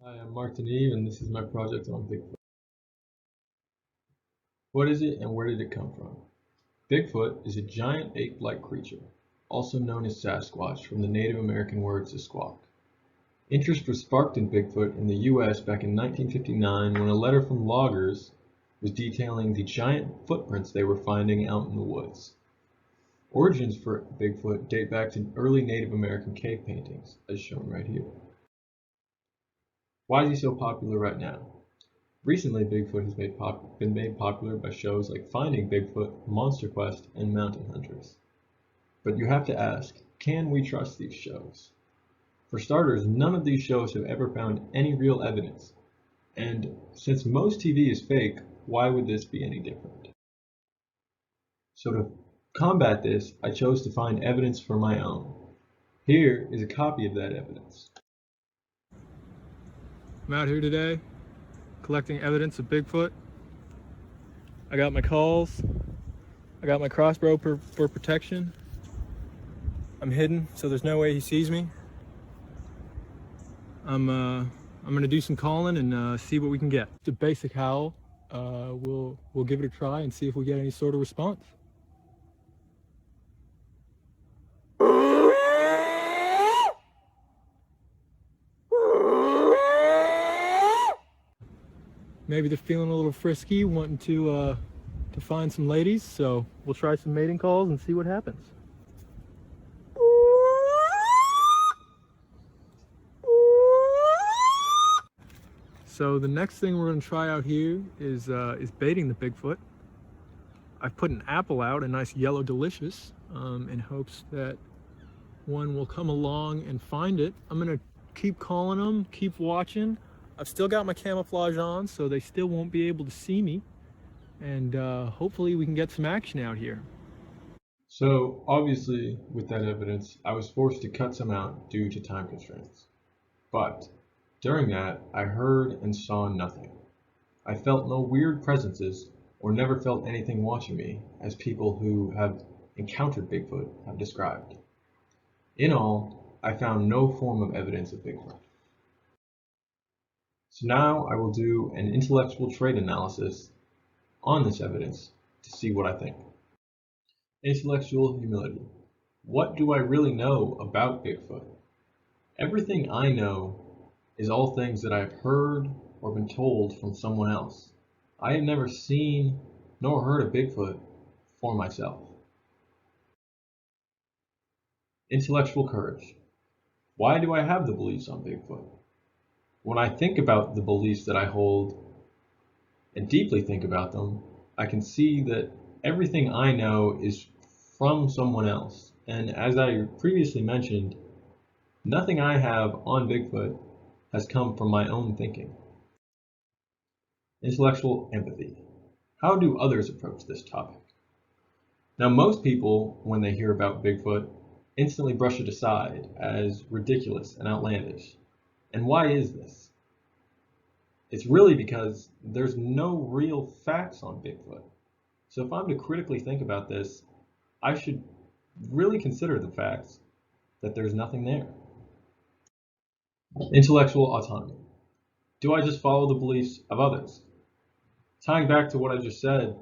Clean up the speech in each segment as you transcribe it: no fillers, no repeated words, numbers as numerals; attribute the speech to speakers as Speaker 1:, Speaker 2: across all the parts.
Speaker 1: Hi, I'm Mark Eve, and this is my project on Bigfoot. What is it and where did it come from? Bigfoot is a giant ape-like creature, also known as Sasquatch from the Native American word squawk. Interest was sparked in Bigfoot in the US back in 1959 when a letter from loggers was detailing the giant footprints they were finding out in the woods. Origins for Bigfoot date back to early Native American cave paintings, as shown right here. Why is he so popular right now? Recently, Bigfoot has been made popular by shows like Finding Bigfoot, Monster Quest, and Mountain Hunters. But you have to ask, can we trust these shows? For starters, none of these shows have ever found any real evidence. And since most TV is fake, why would this be any different? So to combat this, I chose to find evidence for my own. Here is a copy of that evidence.
Speaker 2: I'm out here today collecting evidence of Bigfoot. I got my calls. I got my crossbow for protection. I'm hidden, so there's no way he sees me. I'm gonna do some calling and see what we can get. The basic howl. We'll give it a try and see if we get any sort of response. Maybe they're feeling a little frisky, wanting to find some ladies, so we'll try some mating calls and see what happens. So the next thing we're going to try out here is baiting the Bigfoot. I've put an apple out, a nice yellow delicious, in hopes that one will come along and find it. I'm going to keep calling them, keep watching. I've still got my camouflage on, so they still won't be able to see me. And hopefully we can get some action out here.
Speaker 1: So obviously, with that evidence, I was forced to cut some out due to time constraints. But during that, I heard and saw nothing. I felt no weird presences or never felt anything watching me, as people who have encountered Bigfoot have described. In all, I found no form of evidence of Bigfoot. So now I will do an intellectual trait analysis on this evidence to see what I think. Intellectual humility. What do I really know about Bigfoot? Everything I know is all things that I've heard or been told from someone else. I have never seen nor heard of Bigfoot for myself. Intellectual courage. Why do I have the beliefs on Bigfoot? When I think about the beliefs that I hold and deeply think about them, I can see that everything I know is from someone else. And as I previously mentioned, nothing I have on Bigfoot has come from my own thinking. Intellectual empathy. How do others approach this topic? Now, most people, when they hear about Bigfoot, instantly brush it aside as ridiculous and outlandish. And why is this? It's really because there's no real facts on Bigfoot. So if I'm to critically think about this, I should really consider the facts that there's nothing there. Intellectual autonomy. Do I just follow the beliefs of others? Tying back to what I just said,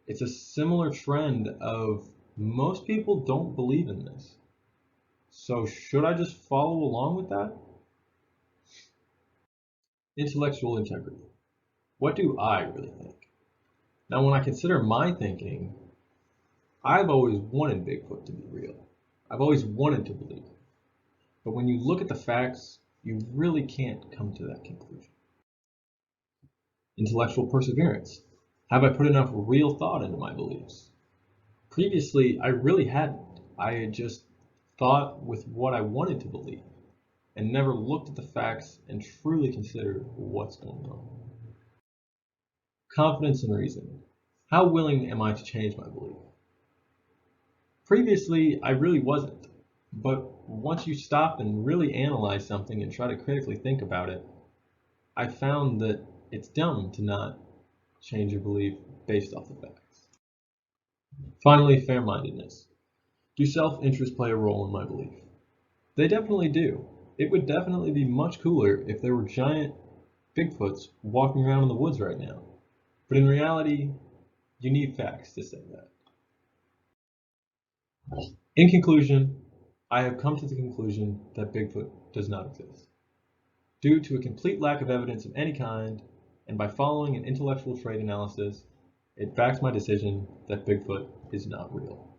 Speaker 1: it's a similar trend of most people don't believe in this. So should I just follow along with that? Intellectual integrity. What do I really think? Now, when I consider my thinking, I've always wanted Bigfoot to be real. I've always wanted to believe it. But when you look at the facts, you really can't come to that conclusion. Intellectual perseverance. Have I put enough real thought into my beliefs? Previously, I really hadn't. I had just thought with what I wanted to believe and never looked at the facts and truly considered what's going on. Confidence and reason. How willing am I to change my belief? Previously, I really wasn't. But once you stop and really analyze something and try to critically think about it, I found that it's dumb to not change your belief based off the facts. Finally, fair-mindedness. Do self-interest play a role in my belief? They definitely do. It would definitely be much cooler if there were giant Bigfoot's walking around in the woods right now. But in reality, you need facts to say that. In conclusion, I have come to the conclusion that Bigfoot does not exist. Due to a complete lack of evidence of any kind, and by following an intellectual trait analysis, it backs my decision that Bigfoot is not real.